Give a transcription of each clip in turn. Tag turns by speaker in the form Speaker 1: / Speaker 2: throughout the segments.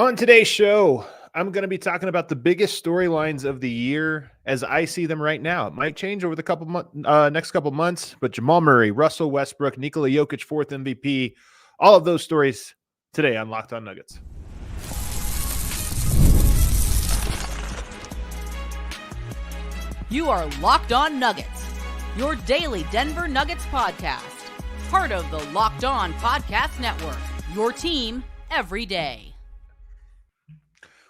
Speaker 1: On today's show, I'm going to be talking about the biggest storylines of the year as I see them right now. It might change over the next couple months, but Jamal Murray, Russell Westbrook, Nikola Jokic, fourth MVP, all of those stories today on Locked On Nuggets.
Speaker 2: You are Locked On Nuggets, your daily Denver Nuggets podcast. Part of the Locked On Podcast Network, your team every day.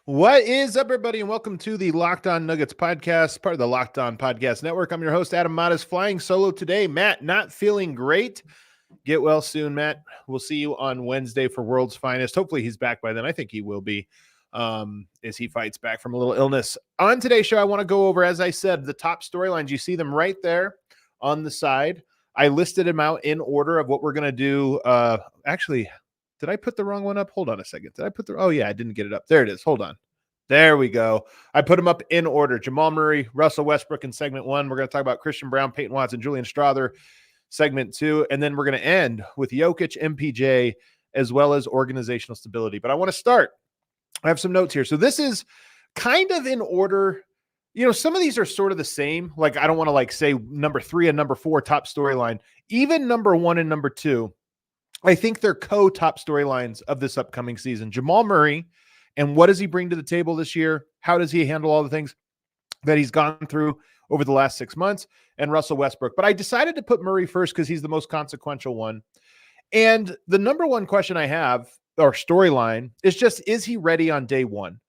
Speaker 1: What is up, everybody, and welcome to the Locked On Nuggets podcast, part of the Locked On Podcast Network. I'm your host, Adam Matas, flying solo today. Matt, not feeling great. Get well soon, Matt. We'll see you on Wednesday for World's Finest. Hopefully he's back by then. I think he will be as he fights back from a little illness. On today's show, I want to go over, as I said, the top storylines. You see them right there on the side. I listed them out in order of what we're going to do. Actually, did I put the wrong one up? Hold on a second. Oh, yeah, I didn't get it up. There it is. Hold on. There we go. I put them up in order. Jamal Murray, Russell Westbrook in segment 1. We're going to talk about Christian Braun, Peyton Watson, Julian Strawther, segment 2. And then we're going to end with Jokic, MPJ, as well as organizational stability. But I want to start. I have some notes here. So this is kind of in order. You know, some of these are sort of the same. Like, I don't want to say number 3 and number 4 top storyline. Even number 1 and number 2, I think they're co-top storylines of this upcoming season. Jamal Murray, and what does he bring to the table this year? How does he handle all the things that he's gone through over the last 6 months? And Russell Westbrook. But I decided to put Murray first because he's the most consequential one. And the number one question I have, or storyline, is just, is he ready on day one?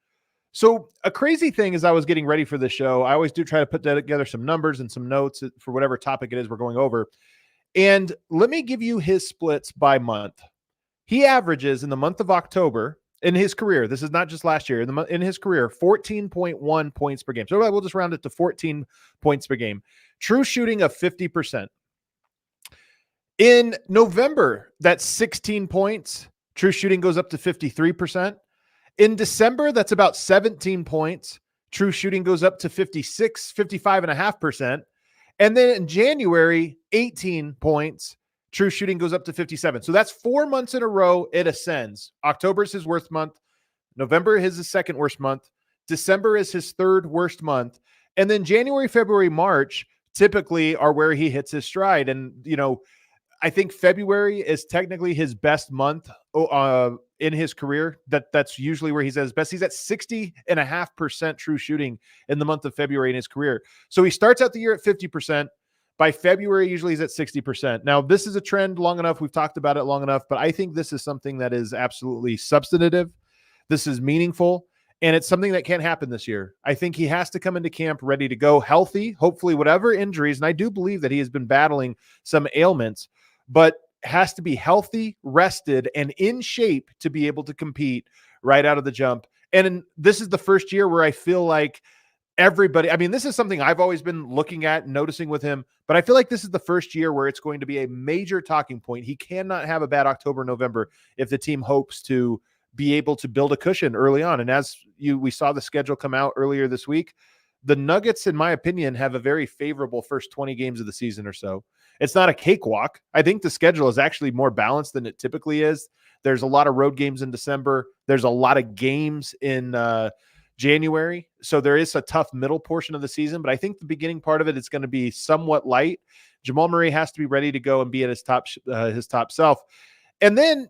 Speaker 1: So a crazy thing as I was getting ready for this show, I always do try to put together some numbers and some notes for whatever topic it is we're going over. And let me give you his splits by month. He averages in the month of October in his career, this is not just last year, in his career, 14.1 points per game. So we'll just round it to 14 points per game. True shooting of 50%. In November, that's 16 points. True shooting goes up to 53%. In December, that's about 17 points. True shooting goes up to 55.5%. And then in January, 18 points. True shooting goes up to 57. So that's 4 months in a row. It ascends. October is his worst month. November is his second worst month. December is his third worst month. And then January, February, March typically are where he hits his stride. And, you know, I think February is technically his best month in his career. That's usually where he's at his best. He's at 60.5% true shooting in the month of February in his career. So he starts out the year at 50%. By February, usually he's at 60%. Now, this is a trend long enough. We've talked about it long enough, but I think this is something that is absolutely substantive. This is meaningful, and it's something that can't happen this year. I think he has to come into camp ready to go, healthy, hopefully whatever injuries, and I do believe that he has been battling some ailments, but has to be healthy, rested, and in shape to be able to compete right out of the jump. And this is the first year where I feel like everybody, I mean, this is something I've always been looking at and noticing with him, but I feel like this is the first year where it's going to be a major talking point. He cannot have a bad October, November if the team hopes to be able to build a cushion early on. And as we saw the schedule come out earlier this week, the Nuggets, in my opinion, have a very favorable first 20 games of the season or so. It's not a cakewalk. I think the schedule is actually more balanced than it typically is. There's a lot of road games in December. There's a lot of games in January. So there is a tough middle portion of the season, but I think the beginning part of it is going to be somewhat light. Jamal Murray has to be ready to go and be at his top self. And then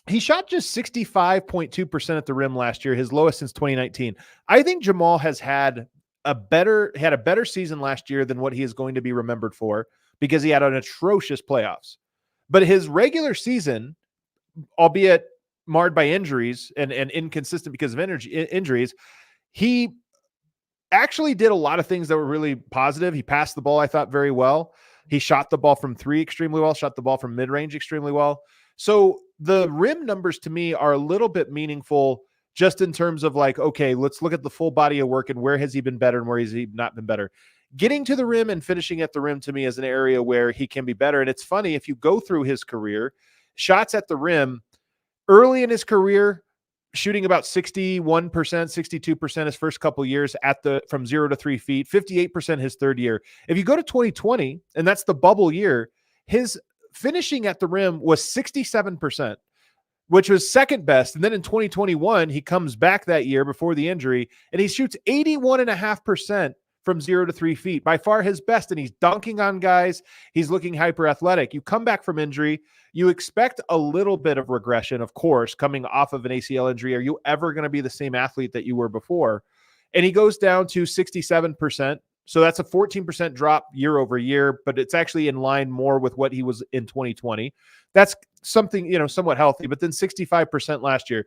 Speaker 1: he shot just 65.2% at the rim last year, his lowest since 2019. I think Jamal has had a better season last year than what he is going to be remembered for because he had an atrocious playoffs. But his regular season, albeit marred by injuries and inconsistent because of injuries, he actually did a lot of things that were really positive. He passed the ball, I thought, very well. He shot the ball from 3 extremely well, shot the ball from mid-range extremely well. So the rim numbers to me are a little bit meaningful just in terms of like, okay, let's look at the full body of work and where has he been better and where has he not been better. Getting to the rim and finishing at the rim to me is an area where he can be better. And it's funny, if you go through his career, shots at the rim, early in his career, shooting about 61%, 62% his first couple years from 0 to 3 feet, 58% his third year. If you go to 2020, and that's the bubble year, his finishing at the rim was 67%. which was second best. And then in 2021, he comes back that year before the injury, and he shoots 81.5% from 0 to 3 feet, by far his best. And he's dunking on guys. He's looking hyper athletic. You come back from injury, you expect a little bit of regression, of course, coming off of an ACL injury. Are you ever going to be the same athlete that you were before? And he goes down to 67%. So that's a 14% drop year over year, but it's actually in line more with what he was in 2020. That's something, somewhat healthy, but then 65% last year.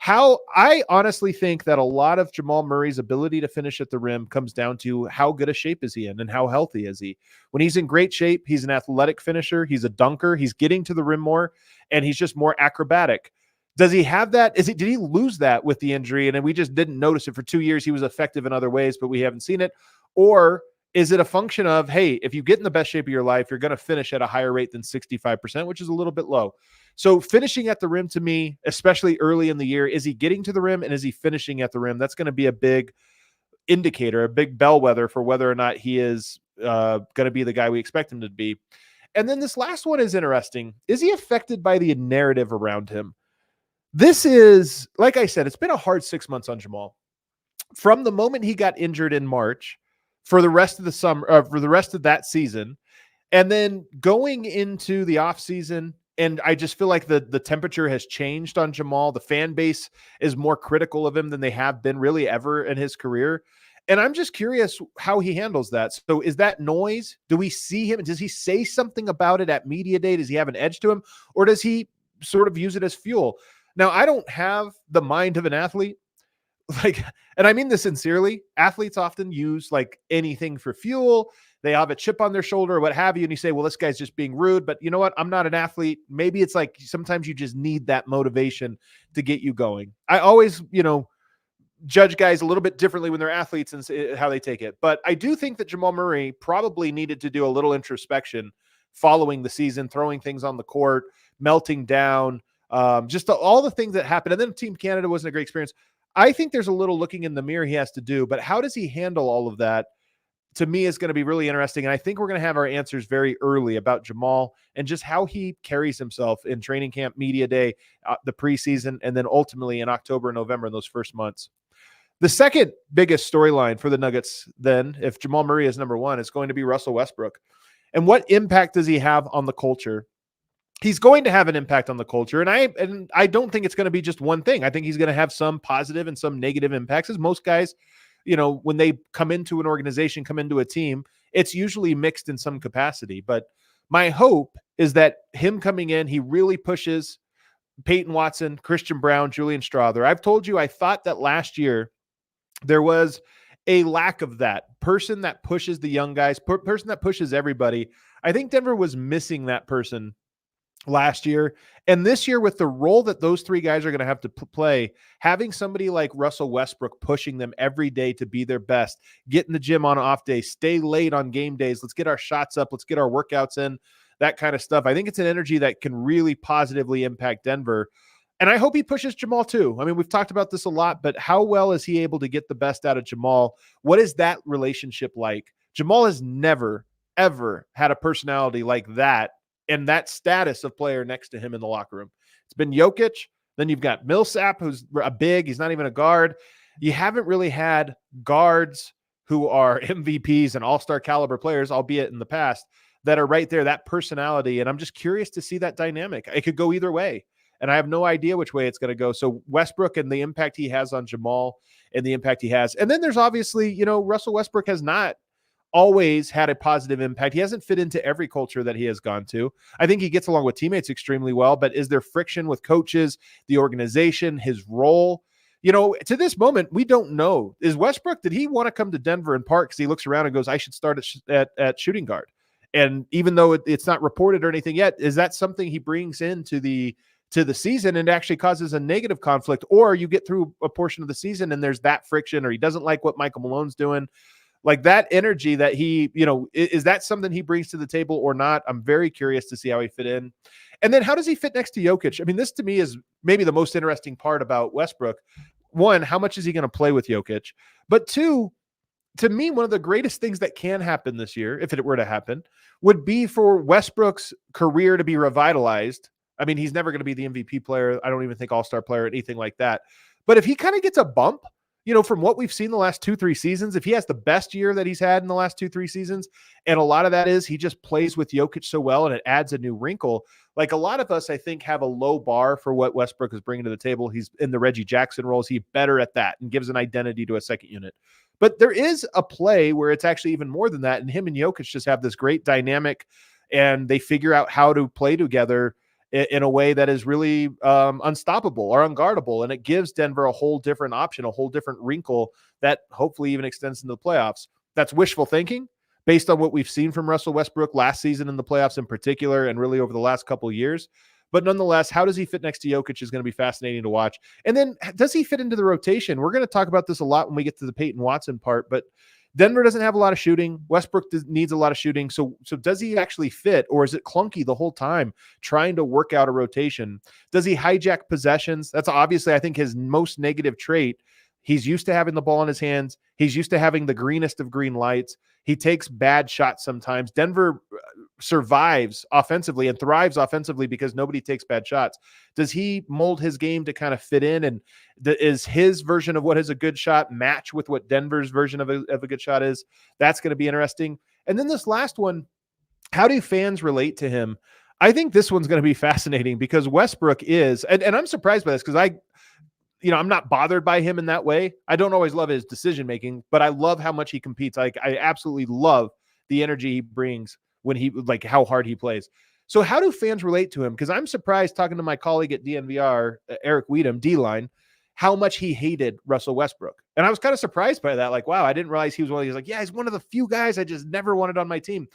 Speaker 1: I honestly think that a lot of Jamal Murray's ability to finish at the rim comes down to how good a shape is he in and how healthy is he. When he's in great shape, he's an athletic finisher. He's a dunker. He's getting to the rim more, and he's just more acrobatic. Does he have that? Did he lose that with the injury? And then we just didn't notice it for 2 years. He was effective in other ways, but we haven't seen it. Or is it a function of, hey, if you get in the best shape of your life, you're going to finish at a higher rate than 65%, which is a little bit low. So finishing at the rim, to me, especially early in the year, is he getting to the rim and is he finishing at the rim? That's going to be a big indicator, a big bellwether for whether or not he is going to be the guy we expect him to be. And then this last one is interesting. Is he affected by the narrative around him? This is, like I said, it's been a hard 6 months on Jamal. From the moment he got injured in March, for the rest of the summer, for the rest of that season, and then going into the offseason, and I just feel like the temperature has changed on Jamal. The fan base is more critical of him than they have been really ever in his career. And I'm just curious how he handles that. So is that noise? Do we see him? Does he say something about it at media day? Does he have an edge to him? Or does he sort of use it as fuel? Now, I don't have the mind of an athlete. And I mean this sincerely, athletes often use anything for fuel. They have a chip on their shoulder or what have you. And you say, well, this guy's just being rude, but you know what? I'm not an athlete. Maybe it's sometimes you just need that motivation to get you going. I always, judge guys a little bit differently when they're athletes and how they take it. But I do think that Jamal Murray probably needed to do a little introspection following the season, throwing things on the court, melting down, just all the things that happened. And then Team Canada wasn't a great experience. I think there's a little looking in the mirror he has to do, but how does he handle all of that? To me, is going to be really interesting. And I think we're going to have our answers very early about Jamal and just how he carries himself in training camp, media day, the preseason, and then ultimately in October and November in those first months. The second biggest storyline for the Nuggets, then, if Jamal Murray is number one, is going to be Russell Westbrook. And what impact does he have on the culture? He's going to have an impact on the culture. And I don't think it's going to be just one thing. I think he's going to have some positive and some negative impacts, as most guys, when they come into an organization, come into a team, it's usually mixed in some capacity. But my hope is that him coming in, he really pushes Peyton Watson, Christian Braun, Julian Strawther. I've told you, I thought that last year there was a lack of that person that pushes the young guys, person that pushes everybody. I think Denver was missing that person last year. And this year, with the role that those three guys are going to have to play, having somebody like Russell Westbrook pushing them every day to be their best, get in the gym on off days, stay late on game days, let's get our shots up, let's get our workouts in, that kind of stuff. I think it's an energy that can really positively impact Denver. And I hope he pushes Jamal too. I mean, we've talked about this a lot, but how well is he able to get the best out of Jamal? What is that relationship like? Jamal has never, ever had a personality like that and that status of player next to him in the locker room. It's been Jokic. Then you've got Millsap, who's a big, he's not even a guard. You haven't really had guards who are MVPs and all-star caliber players, albeit in the past, that are right there, that personality. And I'm just curious to see that dynamic. It could go either way. And I have no idea which way it's going to go. So Westbrook and the impact he has on Jamal and the impact he has. And then there's obviously, Russell Westbrook has not always had a positive impact. He hasn't fit into every culture that he has gone to. I think he gets along with teammates extremely well, but is there friction with coaches, the organization, his role? To this moment, we don't know. Is Westbrook, did he want to come to Denver in part because he looks around and goes, I should start at shooting guard? And even though it's not reported or anything yet, is that something he brings into the season and actually causes a negative conflict? Or you get through a portion of the season and there's that friction, or he doesn't like what Michael Malone's doing? Like that energy that he, is that something he brings to the table or not? I'm very curious to see how he fit in. And then how does he fit next to Jokic? I mean, this to me is maybe the most interesting part about Westbrook. One, how much is he going to play with Jokic? But two, to me, one of the greatest things that can happen this year, if it were to happen, would be for Westbrook's career to be revitalized. I mean, he's never going to be the MVP player. I don't even think all-star player, anything like that. But if he kind of gets a bump, from what we've seen the last 2-3 seasons, if he has the best year that he's had in the last 2-3 seasons, and a lot of that is he just plays with Jokic so well and it adds a new wrinkle. Like a lot of us, I think, have a low bar for what Westbrook is bringing to the table. He's in the Reggie Jackson roles. He's better at that and gives an identity to a second unit. But there is a play where it's actually even more than that. And him and Jokic just have this great dynamic and they figure out how to play together in a way that is really unstoppable or unguardable. And it gives Denver a whole different option, a whole different wrinkle that hopefully even extends into the playoffs. That's wishful thinking based on what we've seen from Russell Westbrook last season in the playoffs in particular, and really over the last couple of years. But nonetheless, how does he fit next to Jokic is going to be fascinating to watch. And then does he fit into the rotation? We're going to talk about this a lot when we get to the Peyton Watson part, but Denver doesn't have a lot of shooting. Westbrook needs a lot of shooting. So does he actually fit, or is it clunky the whole time trying to work out a rotation? Does he hijack possessions? That's obviously, I think, his most negative trait. He's used to having the ball in his hands. He's used to having the greenest of green lights. He takes bad shots sometimes. Denver survives offensively and thrives offensively because nobody takes bad shots. Does he mold his game to kind of fit in? And is his version of what is a good shot match with what Denver's version of a good shot is? That's going to be interesting. And then this last one, how do fans relate to him? I think this one's going to be fascinating because Westbrook is, and I'm surprised by this because I'm not bothered by him in that way. I don't always love his decision-making, but I love how much he competes. I absolutely love the energy he brings when how hard he plays. So how do fans relate to him? Because I'm surprised talking to my colleague at DNVR, Eric Weedham, D-Line, how much he hated Russell Westbrook. And I was kind of surprised by that. Like, wow, I didn't realize he was one of these, he's one of the few guys I just never wanted on my team.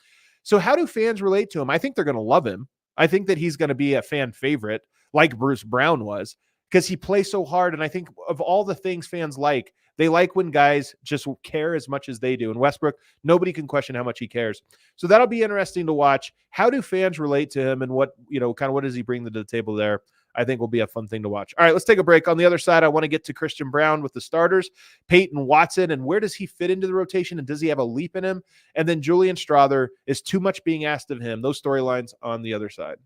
Speaker 1: So how do fans relate to him? I think they're going to love him. I think that he's going to be a fan favorite like Bruce Brown was, because he plays so hard. And I think of all the things fans like, they like when guys just care as much as they do. And Westbrook, nobody can question how much he cares. So that'll be interesting to watch. How do fans relate to him and what does he bring to the table there? I think will be a fun thing to watch. All right, let's take a break. On the other side, I want to get to Christian Braun with the starters, Peyton Watson, and where does he fit into the rotation, and does he have a leap in him? And then Julian Strawther, is too much being asked of him? Those storylines on the other side.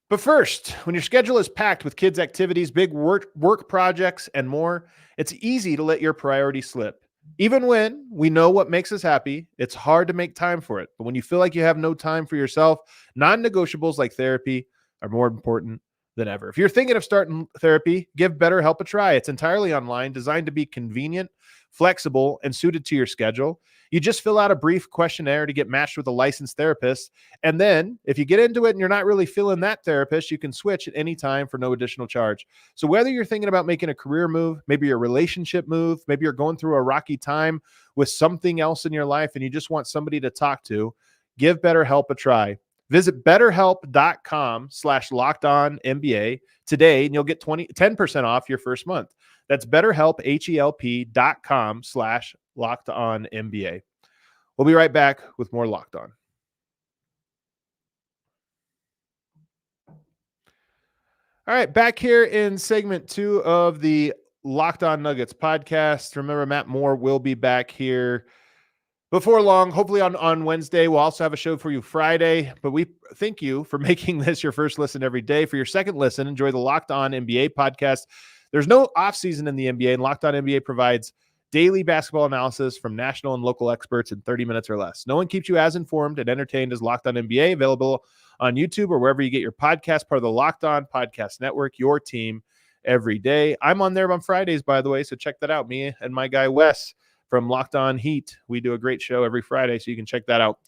Speaker 1: But first, when your schedule is packed with kids' activities, big work projects, and more, it's easy to let your priorities slip. Even when we know what makes us happy, it's hard to make time for it. But when you feel like you have no time for yourself, non-negotiables like therapy are more important than ever. If you're thinking of starting therapy, give BetterHelp a try. It's entirely online, designed to be convenient, flexible, and suited to your schedule. You just fill out a brief questionnaire to get matched with a licensed therapist. And then if you get into it and you're not really feeling that therapist, you can switch at any time for no additional charge. So whether you're thinking about making a career move, maybe a relationship move, maybe you're going through a rocky time with something else in your life and you just want somebody to talk to, give BetterHelp a try. Visit BetterHelp.com/LockedOnNBA today and you'll get 10% off your first month. That's BetterHelp, HELP.com/LockedOnNBA. We'll be right back with more Locked On. All right, back here in segment 2 of the Locked On Nuggets podcast. Remember, Matt Moore will be back here before long, hopefully on Wednesday. We'll also have a show for you Friday, but we thank you for making this your first listen every day. For your second listen, enjoy the Locked On NBA podcast. There's no offseason in the NBA, and Locked On NBA provides daily basketball analysis from national and local experts in 30 minutes or less. No one keeps you as informed and entertained as Locked On NBA, available on YouTube or wherever you get your podcast, part of the Locked On Podcast Network, your team every day. I'm on there on Fridays, by the way, so check that out. Me and my guy Wes from Locked On Heat. We do a great show every Friday, so you can check that out.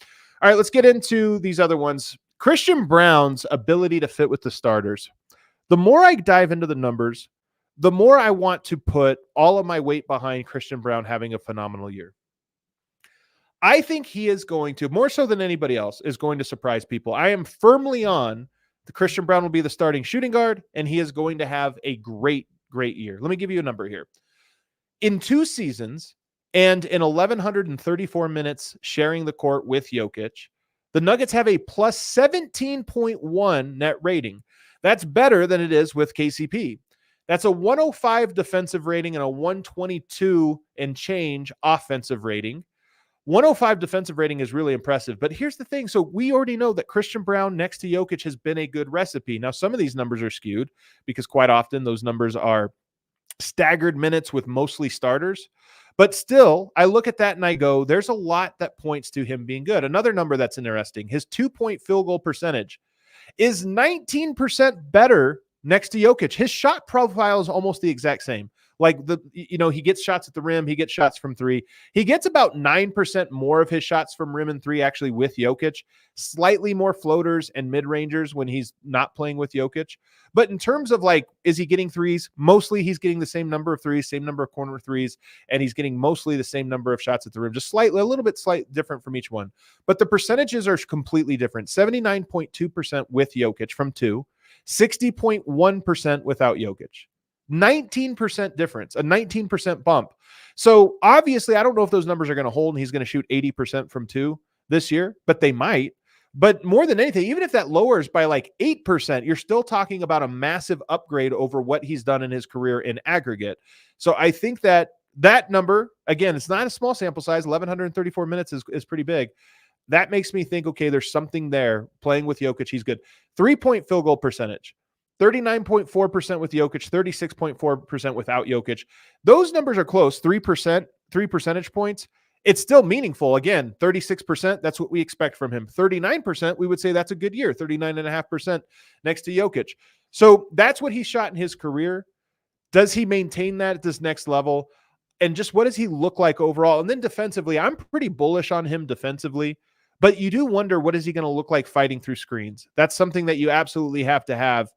Speaker 1: All right, let's get into these other ones. Christian Braun's ability to fit with the starters. The more I dive into the numbers, the more I want to put all of my weight behind Christian Braun having a phenomenal year. I think he is going to, more so than anybody else, is going to surprise people. I am firmly on the Christian Braun will be the starting shooting guard, and he is going to have a great, great year. Let me give you a number here. In 2 seasons and in 1,134 minutes sharing the court with Jokic, the Nuggets have a plus 17.1 net rating. That's better than it is with KCP. That's a 105 defensive rating and a 122 and change offensive rating. 105 defensive rating is really impressive. But here's the thing. So we already know that Christian Braun next to Jokic has been a good recipe. Now, some of these numbers are skewed because quite often those numbers are staggered minutes with mostly starters. But still, I look at that and I go, there's a lot that points to him being good. Another number that's interesting, his 2-point field goal percentage is 19% better next to Jokic. His shot profile is almost the exact same. Like he gets shots at the rim, he gets shots from three. He gets about 9% more of his shots from rim and three actually with Jokic, slightly more floaters and mid-rangers when he's not playing with Jokic. But in terms of like, is he getting threes? Mostly he's getting the same number of threes, same number of corner threes, and he's getting mostly the same number of shots at the rim, just slightly, a little bit different from each one. But the percentages are completely different. 79.2% with Jokic from two, 60.1% without Jokic. 19% difference, a 19% bump. So obviously, I don't know if those numbers are going to hold and he's going to shoot 80% from two this year, but they might. But more than anything, even if that lowers by like 8%, you're still talking about a massive upgrade over what he's done in his career in aggregate. So I think that number, again, it's not a small sample size. 1,134 minutes is pretty big. That makes me think, okay, there's something there. Playing with Jokic, he's good. 3-point field goal percentage. 39.4% with Jokic, 36.4% without Jokic. Those numbers are close, 3%, 3 percentage points. It's still meaningful. Again, 36%, that's what we expect from him. 39%, we would say that's a good year, 39.5% next to Jokic. So that's what he shot in his career. Does he maintain that at this next level? And just what does he look like overall? And then defensively, I'm pretty bullish on him defensively. But you do wonder, what is he going to look like fighting through screens? That's something that you absolutely have to have.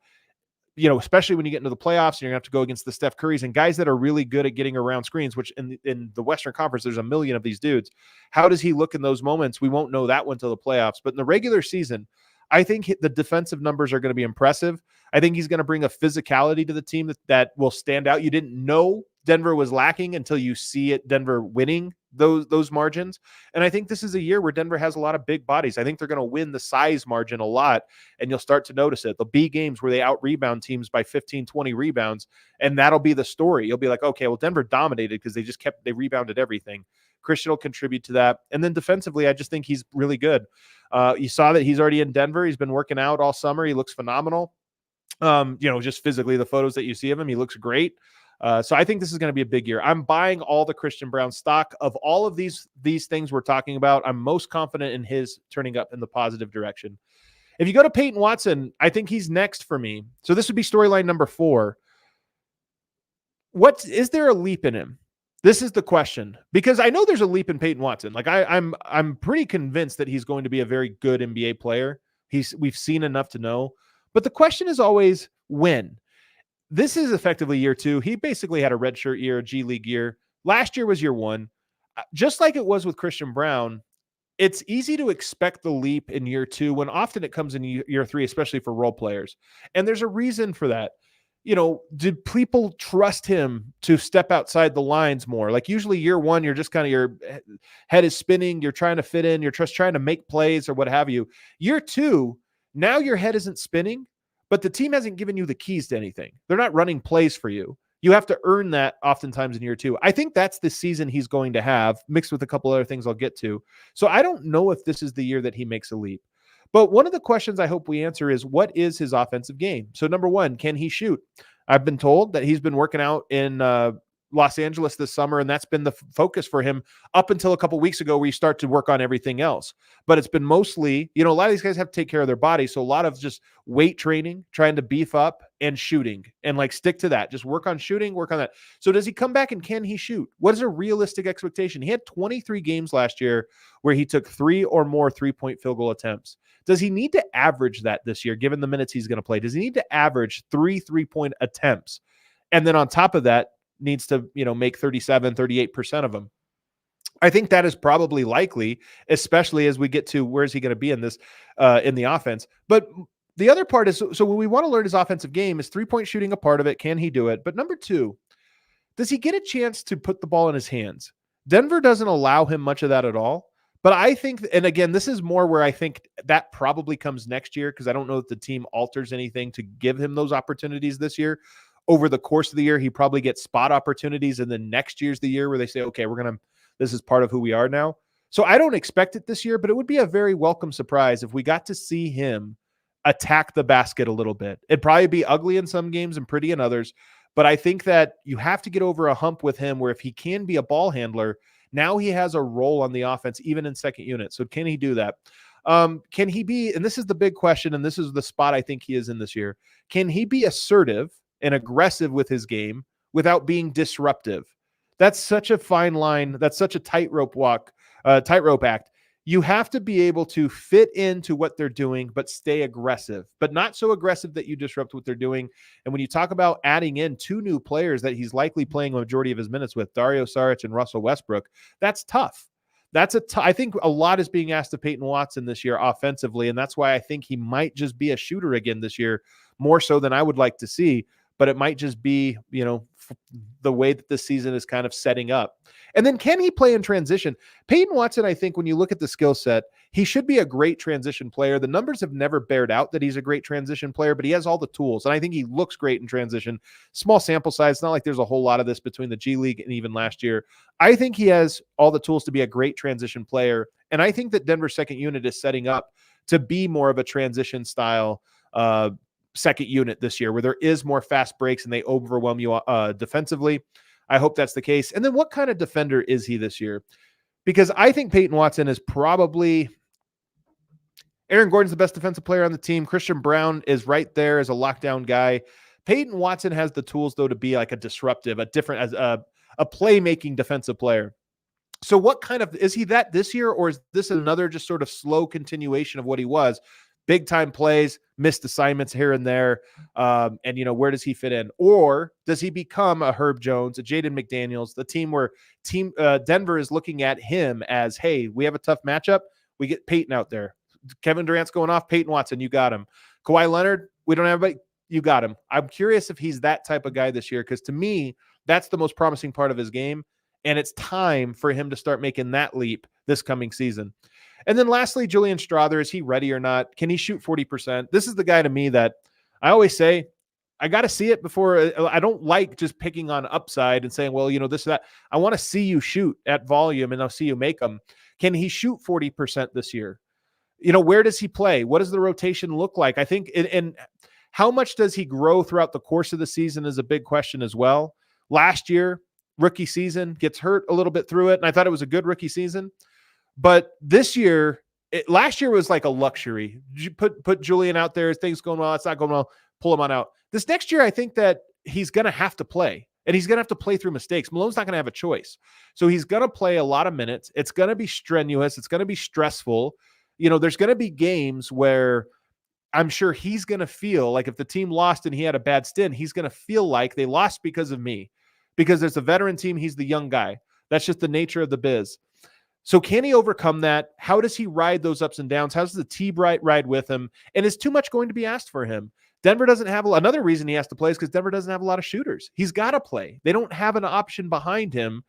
Speaker 1: Especially when you get into the playoffs and you're going to have to go against the Steph Currys and guys that are really good at getting around screens, which in the Western Conference, there's a million of these dudes. How does he look in those moments? We won't know that one till the playoffs. But in the regular season, I think the defensive numbers are going to be impressive. I think he's going to bring a physicality to the team that will stand out. You didn't know Denver was lacking until you see it, Denver winning those margins. And I think this is a year where Denver has a lot of big bodies. I think they're going to win the size margin a lot, and you'll start to notice it. There'll be games where they out-rebound teams by 15, 20 rebounds, and that'll be the story. You'll be like, okay, well, Denver dominated because they rebounded everything. Christian will contribute to that. And then defensively, I just think he's really good. You saw that he's already in Denver. He's been working out all summer. He looks phenomenal. Just physically, the photos that you see of him, he looks great. So I think this is going to be a big year. I'm buying all the Christian Braun stock. Of all of these things we're talking about, I'm most confident in his turning up in the positive direction. If you go to Peyton Watson, I think he's next for me. So this would be storyline number 4. Is there a leap in him? This is the question, because I know there's a leap in Peyton Watson. Like I'm pretty convinced that he's going to be a very good NBA player. We've seen enough to know, but the question is always when. This is effectively year 2. He basically had a redshirt year, a G League year. Last year was year 1. Just like it was with Christian Braun, it's easy to expect the leap in year 2 when often it comes in year 3, especially for role players. And there's a reason for that. Did people trust him to step outside the lines more? Like usually year 1, you're just kind of, your head is spinning. You're trying to fit in. You're just trying to make plays or what have you. Year 2, now your head isn't spinning, but the team hasn't given you the keys to anything. They're not running plays for you. You have to earn that oftentimes in year 2. I think that's the season he's going to have, mixed with a couple other things I'll get to. So I don't know if this is the year that he makes a leap. But one of the questions I hope we answer is, what is his offensive game? So number 1, can he shoot? I've been told that he's been working out in Los Angeles this summer, and that's been the focus for him up until a couple weeks ago, where you start to work on everything else. But it's been mostly, a lot of these guys have to take care of their body. So a lot of just weight training, trying to beef up, and shooting, and stick to that. Just work on shooting, work on that. So does he come back and can he shoot? What is a realistic expectation? He had 23 games last year where he took 3 or more 3-point field goal attempts. Does he need to average that this year, given the minutes he's going to play? Does he need to average 3 3-point attempts? And then on top of that, needs to, make 37, 38% of them. I think that is probably likely, especially as we get to where is he going to be in this, in the offense. But the other part is, so when we want to learn his offensive game, is 3-point shooting a part of it? Can he do it? But number 2, does he get a chance to put the ball in his hands? Denver doesn't allow him much of that at all. But I think, and again, this is more where I think that probably comes next year, because I don't know if the team alters anything to give him those opportunities this year. Over the course of the year, he probably gets spot opportunities, and then next year's the year where they say, okay, this is part of who we are now. So I don't expect it this year, but it would be a very welcome surprise if we got to see him attack the basket a little bit. It'd probably be ugly in some games and pretty in others, but I think that you have to get over a hump with him where if he can be a ball handler, now he has a role on the offense, even in second unit. So can he do that? Can he be, and this is the big question, and this is the spot I think he is in this year, can he be assertive and aggressive with his game without being disruptive? That's such a fine line. That's such a tightrope act. You have to be able to fit into what they're doing, but stay aggressive, but not so aggressive that you disrupt what they're doing. And when you talk about adding in 2 new players that he's likely playing a majority of his minutes with, Dario Saric and Russell Westbrook, that's tough. I think a lot is being asked of Peyton Watson this year offensively, and that's why I think he might just be a shooter again this year, more so than I would like to see. But it might just be, the way that this season is kind of setting up. And then can he play in transition? Peyton Watson, I think when you look at the skill set, he should be a great transition player. The numbers have never bared out that he's a great transition player, but he has all the tools. And I think he looks great in transition. Small sample size. It's not like there's a whole lot of this between the G League and even last year. I think he has all the tools to be a great transition player. And I think that Denver's second unit is setting up to be more of a transition style second unit this year, where there is more fast breaks and they overwhelm you defensively. I hope that's the case. And then what kind of defender is he this year? Because I think Peyton Watson is probably Aaron Gordon's the best defensive player on the team. Christian Braun is right there as a lockdown guy. Peyton Watson has the tools, though, to be like a disruptive, a playmaking defensive player. So what kind of, is he that this year, or is this another just sort of slow continuation of what he was? Big time plays, missed assignments here and there. And where does he fit in? Or does he become a Herb Jones, a Jaden McDaniels, the team where Denver is looking at him as, hey, we have a tough matchup. We get Peyton out there. Kevin Durant's going off. Peyton Watson, you got him. Kawhi Leonard, we don't have anybody. You got him. I'm curious if he's that type of guy this year, because to me, that's the most promising part of his game. And it's time for him to start making that leap this coming season. And then lastly, Julian Strawther, is he ready or not? Can he shoot 40%? This is the guy to me that I always say, I got to see it before. I don't like just picking on upside and saying, well, this, that. I want to see you shoot at volume and I'll see you make them. Can he shoot 40% this year? Where does he play? What does the rotation look like? I think, and how much does he grow throughout the course of the season is a big question as well. Last year, rookie season, gets hurt a little bit through it. And I thought it was a good rookie season. But this year, last year was like a luxury. You put Julian out there, things going well, it's not going well, pull him on out. This next year, I think that he's going to have to play, and he's going to have to play through mistakes. Malone's not going to have a choice. So he's going to play a lot of minutes. It's going to be strenuous. It's going to be stressful. There's going to be games where I'm sure he's going to feel like if the team lost and he had a bad stint, he's going to feel like they lost because of me. Because there's a veteran team, he's the young guy. That's just the nature of the biz. So can he overcome that? How does he ride those ups and downs? How does the team ride with him? And is too much going to be asked for him? Denver doesn't have another reason he has to play is because Denver doesn't have a lot of shooters. He's got to play. They don't have an option behind him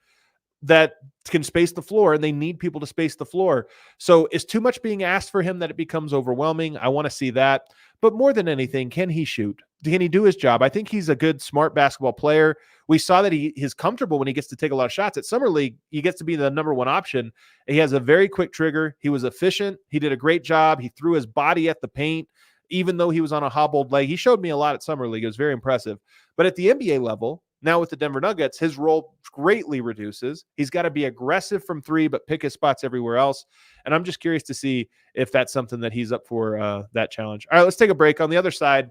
Speaker 1: that can space the floor, and they need people to space the floor. So is too much being asked for him that it becomes overwhelming? I want to see that. But more than anything, can he shoot? Can he do his job? I think he's a good, smart basketball player. We saw that he's comfortable when he gets to take a lot of shots. At Summer League, he gets to be the number one option. He has a very quick trigger. He was efficient. He did a great job. He threw his body at the paint, even though he was on a hobbled leg. He showed me a lot at Summer League. It was very impressive. But at the NBA level, now with the Denver Nuggets, his role greatly reduces. He's got to be aggressive from three, but pick his spots everywhere else. And I'm just curious to see if that's something that he's up for, that challenge. All right, let's take a break. On the other side,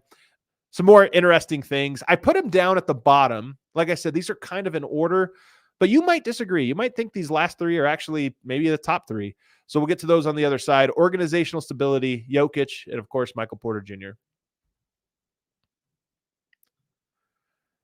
Speaker 1: some more interesting things. I put him down at the bottom. Like I said, these are kind of in order, but you might disagree. You might think these last three are actually maybe the top three. So we'll get to those on the other side. Organizational stability, Jokic, and of course, Michael Porter Jr.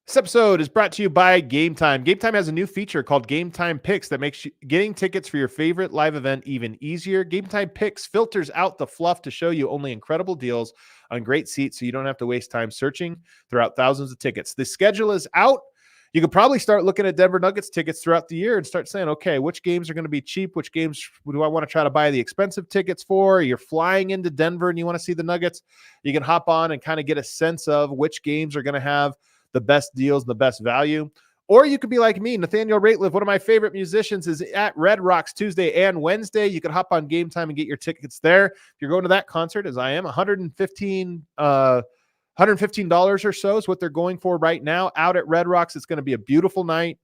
Speaker 1: This episode is brought to you by Game Time. Game Time has a new feature called Game Time Picks that makes getting tickets for your favorite live event even easier. Game Time Picks filters out the fluff to show you only incredible deals on great seats so you don't have to waste time searching throughout thousands of tickets. The schedule is out. You could probably start looking at Denver Nuggets tickets throughout the year and start saying, okay, which games are going to be cheap? Which games do I want to try to buy the expensive tickets for? You're flying into Denver and you want to see the Nuggets. You can hop on and kind of get a sense of which games are going to have the best deals and the best value. Or you could be like me, Nathaniel Rateliff. One of my favorite musicians is at Red Rocks Tuesday and Wednesday. You can hop on Game Time and get your tickets there. If you're going to that concert, as I am, $115 or so is what they're going for right now out at Red Rocks. It's going to be a beautiful night.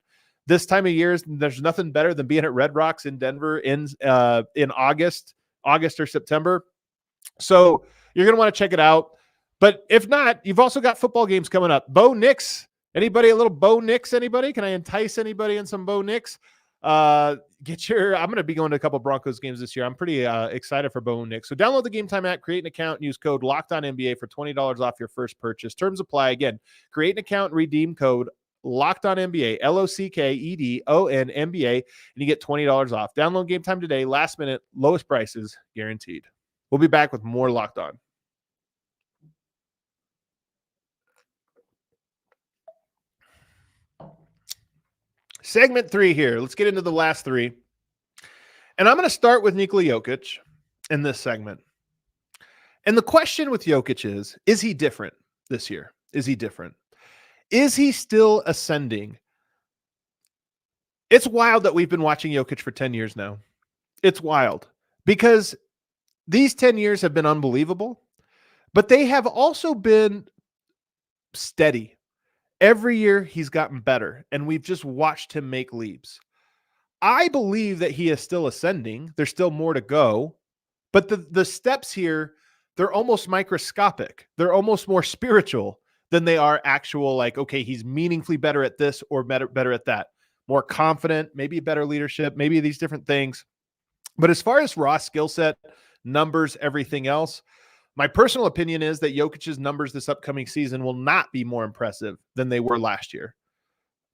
Speaker 1: This time of year, there's nothing better than being at Red Rocks in Denver in August or September. So you're going to want to check it out. But if not, you've also got football games coming up. Bo Nix. Anybody, a little Bo Nix, anybody? Can I entice anybody in some Bo Nix? I'm going to be going to a couple Broncos games this year. I'm pretty excited for Bo Nix. So download the Game Time app, create an account, and use code LOCKEDONNBA for $20 off your first purchase. Terms apply. Again, create an account and redeem code LOCKEDONNBA, LOCKEDONNBA, and you get $20 off. Download Game Time today. Last minute, lowest prices guaranteed. We'll be back with more Locked On. Segment 3 here. Let's get into the last 3. And I'm going to start with Nikola Jokic in this segment. And the question with Jokic is he different this year? Is he different? Is he still ascending? It's wild that we've been watching Jokic for 10 years now. It's wild because these 10 years have been unbelievable, but they have also been steady. Every year he's gotten better, and we've just watched him make leaps. I believe that he is still ascending. There's still more to go, but the steps here, they're almost microscopic. They're almost more spiritual than they are actual, like, okay, he's meaningfully better at this or better at that. More confident, maybe better leadership, maybe these different things. But as far as raw skill set, numbers, everything else, my personal opinion is that Jokic's numbers this upcoming season will not be more impressive than they were last year.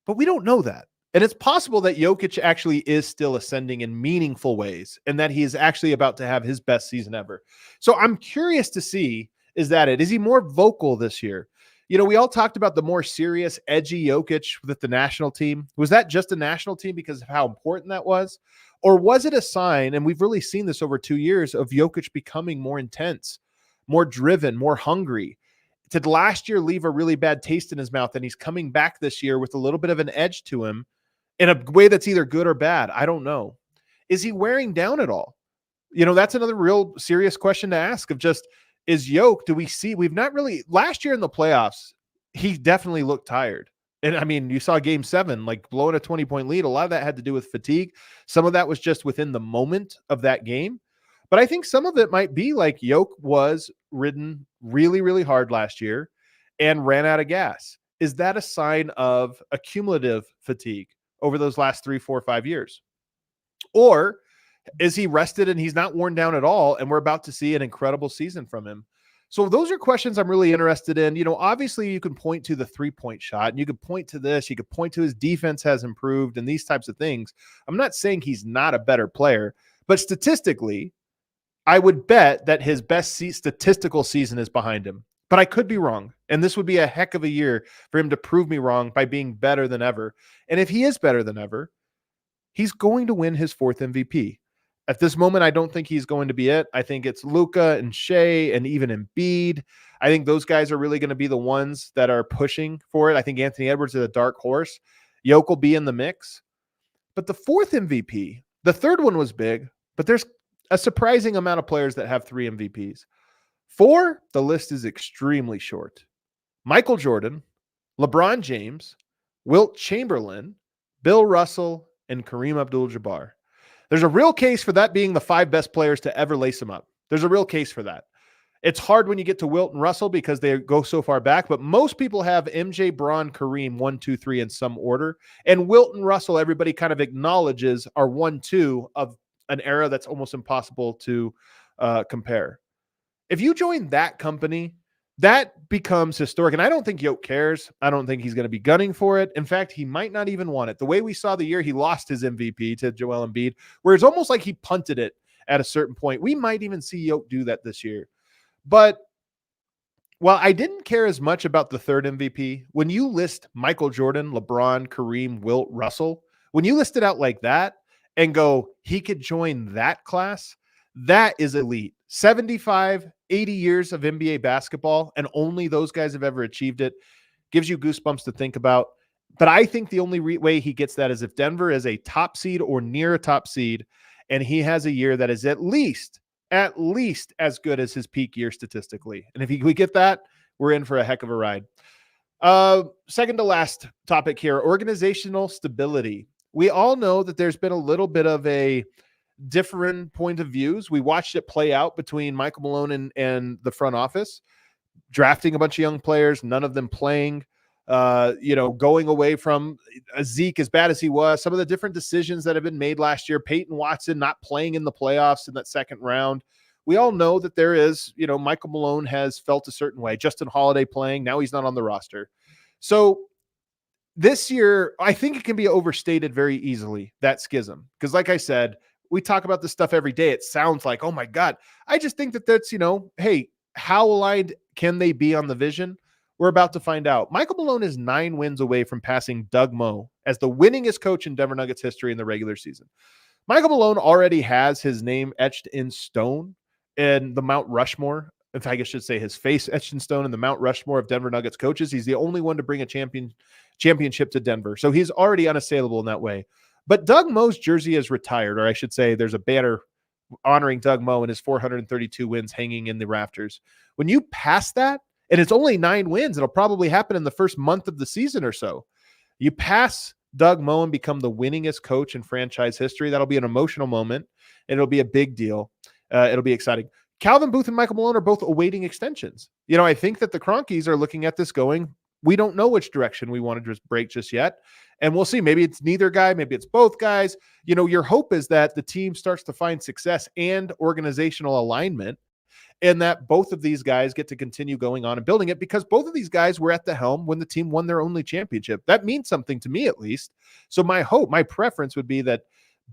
Speaker 1: But we don't know that. And it's possible that Jokic actually is still ascending in meaningful ways and that he is actually about to have his best season ever. So I'm curious to see, is that it? Is he more vocal this year? You know, we all talked about the more serious, edgy Jokic with the national team. Was that just a national team because of how important that was? Or was it a sign, and we've really seen this over 2 years, of Jokic becoming more intense, more driven, more hungry? Did last year leave a really bad taste in his mouth, and he's coming back this year with a little bit of an edge to him in a way that's either good or bad? I don't know. Is he wearing down at all? You know, that's another real serious question to ask of just, is Jokic, do we see, we've not really, last year in the playoffs, he definitely looked tired. And I mean, you saw game 7, like blowing a 20-point lead. A lot of that had to do with fatigue. Some of that was just within the moment of that game. But I think some of it might be like Jokic was ridden really, really hard last year and ran out of gas. Is that a sign of accumulative fatigue over those last 3, 4, 5 years? Or is he rested and he's not worn down at all, and we're about to see an incredible season from him? So those are questions I'm really interested in. You know, obviously you can point to the 3-point shot, and you could point to this. You could point to his defense has improved and these types of things. I'm not saying he's not a better player, but statistically, I would bet that his best statistical season is behind him. But I could be wrong, and this would be a heck of a year for him to prove me wrong by being better than ever. And if he is better than ever, he's going to win his 4th MVP. At this moment, I don't think he's going to be it. I think it's Luka and Shea and even Embiid. I think those guys are really going to be the ones that are pushing for it. I think Anthony Edwards is a dark horse. Jokic will be in the mix. But the 4th MVP, the 3rd one was big, but there's a surprising amount of players that have 3 MVPs. 4, the list is extremely short. Michael Jordan, LeBron James, Wilt Chamberlain, Bill Russell, and Kareem Abdul-Jabbar. There's a real case for that being the 5 best players to ever lace them up. There's a real case for that. It's hard when you get to Wilt and Russell because they go so far back, but most people have MJ, Braun, Kareem, 1, 2, 3 in some order. And Wilt and Russell, everybody kind of acknowledges, are 1, 2 of an era that's almost impossible to compare. If you join that company, that becomes historic. And I don't think Jokic cares. I don't think he's going to be gunning for it. In fact, he might not even want it. The way we saw the year he lost his MVP to Joel Embiid, where it's almost like he punted it at a certain point. We might even see Jokic do that this year. But while I didn't care as much about the 3rd MVP, when you list Michael Jordan, LeBron, Kareem, Wilt, Russell, when you list it out like that and go, he could join that class, that is elite. 75, 80 years of NBA basketball, and only those guys have ever achieved it. Gives you goosebumps to think about. But I think the only way he gets that is if Denver is a top seed or near a top seed, and he has a year that is at least as good as his peak year statistically. And if we get that, we're in for a heck of a ride. Second to last topic here, organizational stability. We all know that there's been a little bit of a different point of views. We watched it play out between Michael Malone and the front office, drafting a bunch of young players, none of them playing, going away from Zeke as bad as he was, some of the different decisions that have been made last year, Peyton Watson not playing in the playoffs in that second round. We all know that there is, Michael Malone has felt a certain way. Justin Holiday playing, now he's not on the roster. So this year, I think it can be overstated very easily, that schism. Because like I said, we talk about this stuff every day. It sounds like, oh my God. I just think that that's, hey, how aligned can they be on the vision? We're about to find out. Michael Malone is 9 wins away from passing Doug Moe as the winningest coach in Denver Nuggets history in the regular season. Michael Malone already has his name etched in stone in the Mount Rushmore. In fact, I should say his face etched in stone in the Mount Rushmore of Denver Nuggets coaches. He's the only one to bring a championship to Denver. So he's already unassailable in that way. But Doug Moe's jersey is retired, or I should say there's a banner honoring Doug Moe and his 432 wins hanging in the rafters. When you pass that, and it's only 9 wins, it'll probably happen in the first month of the season or so. You pass Doug Moe and become the winningest coach in franchise history. That'll be an emotional moment, and it'll be a big deal. It'll be exciting. Calvin Booth and Michael Malone are both awaiting extensions. I think that the Kroenkes are looking at this going, we don't know which direction we want to just break just yet. And we'll see. Maybe it's neither guy. Maybe it's both guys. Your hope is that the team starts to find success and organizational alignment, and that both of these guys get to continue going on and building it, because both of these guys were at the helm when the team won their only championship. That means something to me, at least. So my hope, my preference would be that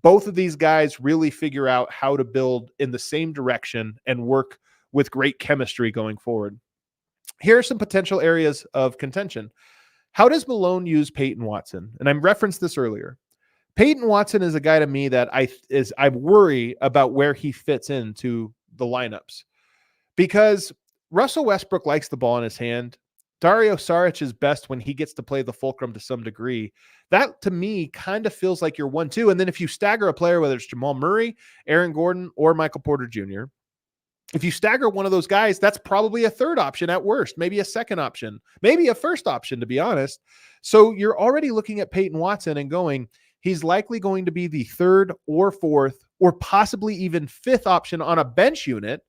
Speaker 1: both of these guys really figure out how to build in the same direction and work with great chemistry going forward. Here are some potential areas of contention. How does Malone use Peyton Watson? And I referenced this earlier. Peyton Watson is a guy to me that I worry about where he fits into the lineups, because Russell Westbrook likes the ball in his hand. Dario Saric is best when he gets to play the fulcrum to some degree. That, to me, kind of feels like your 1-2. And then if you stagger a player, whether it's Jamal Murray, Aaron Gordon, or Michael Porter Jr., if you stagger one of those guys, that's probably a third option at worst, maybe a second option, maybe a first option, to be honest. So you're already looking at Peyton Watson and going, he's likely going to be the third or fourth or possibly even fifth option on a bench unit.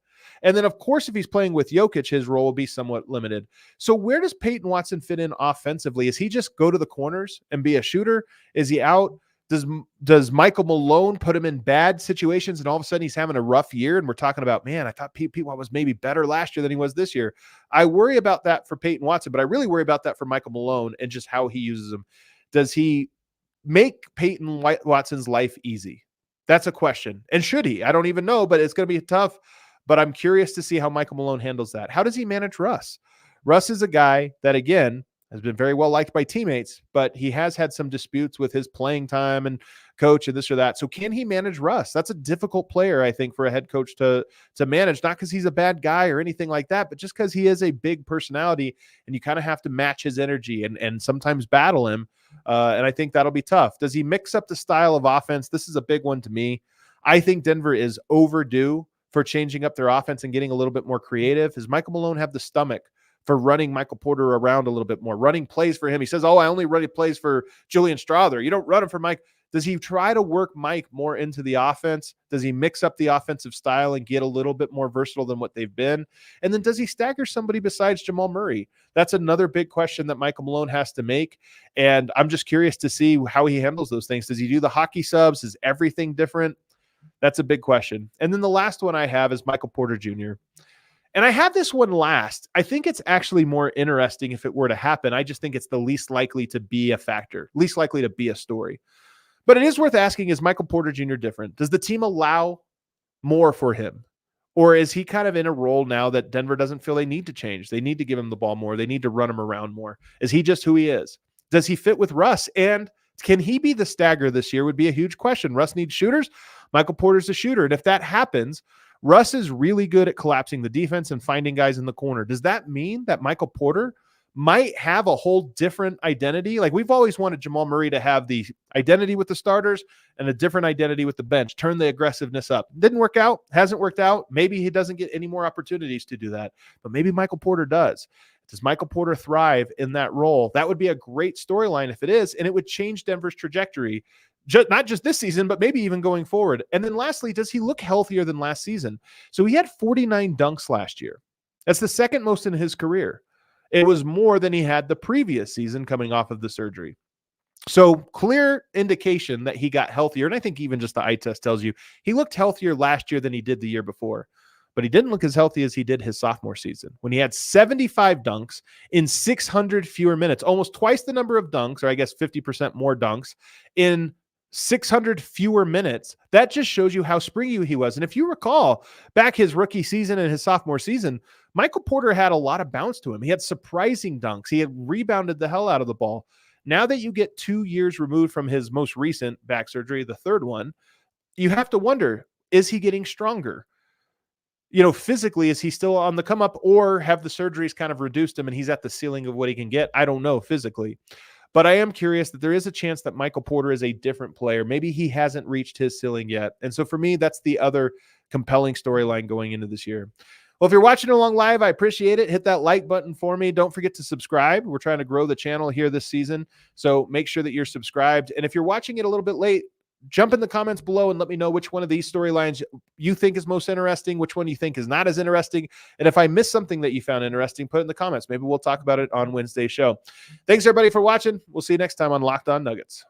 Speaker 1: And then, of course, if he's playing with Jokic, his role will be somewhat limited. So where does Peyton Watson fit in offensively? Is he just go to the corners and be a shooter? Is he out? Does Michael Malone put him in bad situations and all of a sudden he's having a rough year? And we're talking about, man, I thought Pete was maybe better last year than he was this year. I worry about that for Peyton Watson, but I really worry about that for Michael Malone and just how he uses him. Does he make Peyton Watson's life easy? That's a question. And should he? I don't even know, but it's going to be tough. But I'm curious to see how Michael Malone handles that. How does he manage Russ? Russ is a guy that, again, has been very well liked by teammates, but he has had some disputes with his playing time and coach and this or that. So can he manage Russ? That's a difficult player, I think, for a head coach to manage, not because he's a bad guy or anything like that, but just because he is a big personality and you kind of have to match his energy and sometimes battle him. And I think that'll be tough. Does he mix up the style of offense? This is a big one to me. I think Denver is overdue for changing up their offense and getting a little bit more creative. Does Michael Malone have the stomach for running Michael Porter around a little bit more, running plays for him? He says, I only run plays for Julian Strawther. You don't run him for Mike. Does he try to work Mike more into the offense? Does he mix up the offensive style and get a little bit more versatile than what they've been? And then does he stagger somebody besides Jamal Murray? That's another big question that Michael Malone has to make. And I'm just curious to see how he handles those things. Does he do the hockey subs? Is everything different? That's a big question. And then the last one I have is Michael Porter Jr. And I have this one last. I think it's actually more interesting if it were to happen. I just think it's the least likely to be a factor, least likely to be a story. But it is worth asking, is Michael Porter Jr. different? Does the team allow more for him? Or is he kind of in a role now that Denver doesn't feel they need to change? They need to give him the ball more. They need to run him around more. Is he just who he is? Does he fit with Russ? And can he be the stagger this year would be a huge question. Russ needs shooters. Michael Porter's a shooter. And if that happens, Russ is really good at collapsing the defense and finding guys in the corner. Does that mean that Michael Porter might have a whole different identity. Like we've always wanted Jamal Murray to have the identity with the starters and a different identity with the bench, turn the aggressiveness up. Didn't work out, hasn't worked out. Maybe he doesn't get any more opportunities to do that, but maybe Michael Porter does. Does Michael Porter thrive in that role? That would be a great storyline if it is, and it would change Denver's trajectory, not just this season, but maybe even going forward. And then lastly, does he look healthier than last season? So he had 49 dunks last year. That's the second most in his career. It was more than he had the previous season coming off of the surgery. So clear indication that he got healthier. And I think even just the eye test tells you he looked healthier last year than he did the year before. But he didn't look as healthy as he did his sophomore season when he had 75 dunks in 600 fewer minutes, almost twice the number of dunks, or I guess 50% more dunks in 600 fewer minutes. That just shows you how springy he was. And if you recall back his rookie season and his sophomore season, Michael Porter had a lot of bounce to him. He had surprising dunks. He had rebounded the hell out of the ball. Now that you get 2 years removed from his most recent back surgery, the third one, you have to wonder, is he getting stronger? Physically, is he still on the come up, or have the surgeries kind of reduced him and he's at the ceiling of what he can get? I don't know physically, but I am curious that there is a chance that Michael Porter is a different player. Maybe he hasn't reached his ceiling yet. And so for me, that's the other compelling storyline going into this year. Well, if you're watching along live, I appreciate it. Hit that like button for me. Don't forget to subscribe. We're trying to grow the channel here this season, so make sure that you're subscribed. And if you're watching it a little bit late, jump in the comments below and let me know which one of these storylines you think is most interesting, which one you think is not as interesting. And if I missed something that you found interesting, put it in the comments. Maybe we'll talk about it on Wednesday's show. Thanks, everybody, for watching. We'll see you next time on Locked On Nuggets.